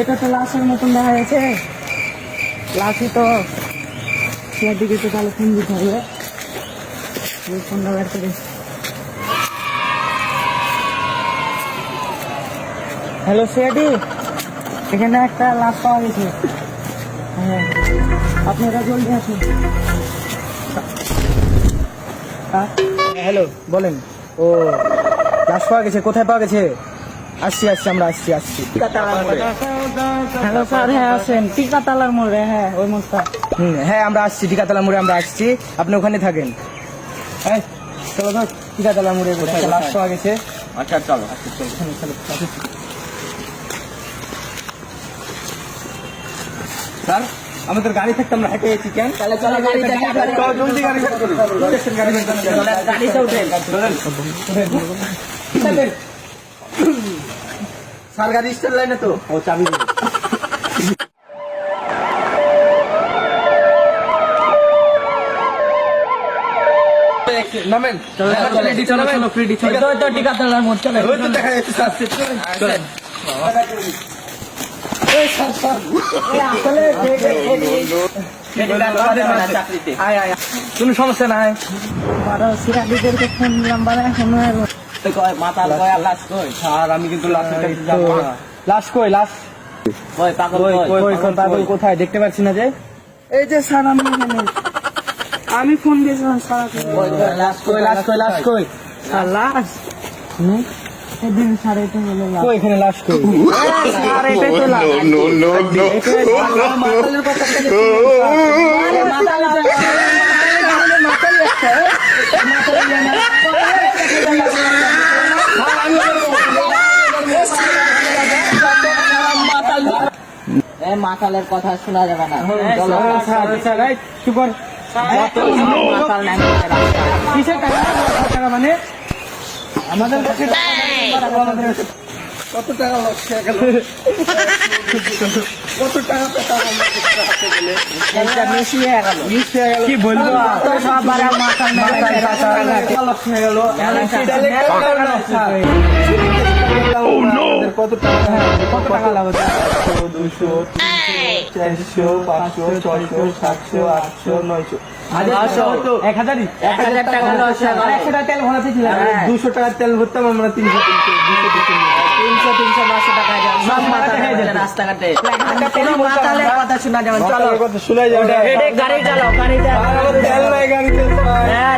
এটা তো লাশের মতন দেখা যাচ্ছে, লাশই তো দিকে তো তাহলে ফোন দিতে হবে, ফোনটা বের করে। হ্যালো সিআইডি, এখানে একটা লাশ পাওয়া গেছে। হ্যাঁ, আপনারা জলদি আসুন। হ্যালো, বলেন। ও, লাশ পাওয়া গেছে, কোথায় পাওয়া গেছে? আসছি, আমরা আসছি। হ্যালো স্যার, হ্যাঁ আসেন টিকাতলার মোড়ে, হ্যাঁ ওই মোড়টা। হ্যাঁ আমরা আসছি, টিকাতলা মোড়ে আমরা আসছি, আপনি ওখানে থাকেন। হ্যাঁ চলো ধর, টিকাতলা মোড়ে লাশ পাওয়া গেছে। আচ্ছা চলো। স্যার, আমাদের গাড়ি থাকতে আমরা হেঁটে গেছি কেন? তাহলে চলো গাড়িতে জলদি গাড়ি বের করুন। গাড়িতে উঠেন। স্যার গাড়ি স্টার্ট লাইনে তো। ও চাবি দিন। নামেন, চলো টিকাতলার মোড় চলে। ওই তো দেখা যাচ্ছে স্যার। চলেন। কোনো সমস্যা নাই। সিআইডিদেরকে ফোন দিলাম, এখন মাতাল কয় আর লাশ কই? স্যার আমি কিন্তু লাশের কাছে যাবো না। লাশ কই? লাশ কই পাগল কই? পাগল কোথায় দেখতে পাচ্ছি না যে? এই যে স্যার আমি এখানে, আমি ফোন দিয়েছিলাম স্যার। লাশ কই? স্যার লাশ এদিন স্যার, এটা হলো লাশ। কই এখানে লাশ কই? স্যার এটাই তো লাশ। মাতালের কথা শোনা যাবে না। স্যার এই চুপ কর। মাতাল নাই কিসের টাকা? মানে আমাদের কাছে কত টাকা লস হয়ে গেল? কত টাকা পেতাম আমরা বেশি হয়ে গেল। কি বলবো? মাথা লস হয়ে গেল। কত টাকা? কত টাকা লাভ হচ্ছে? 200, 400, 500, 600, 700, 800, 900, 1000ই 1000 টাকা লস হয়ে গেল। 100 টাকা তেল ভরাতে ছিল। 200 টাকার তেল ভরতাম আমরা 300 500 টাকা সব মাথা হয়ে যায় রাস্তাঘাটে। মাতালের কথা শোনা যাবে। চলো কথা শোনা যাবে। গাড়ি চালাও, গাড়িটা তেল নাই গাড়িতে। হ্যাঁ,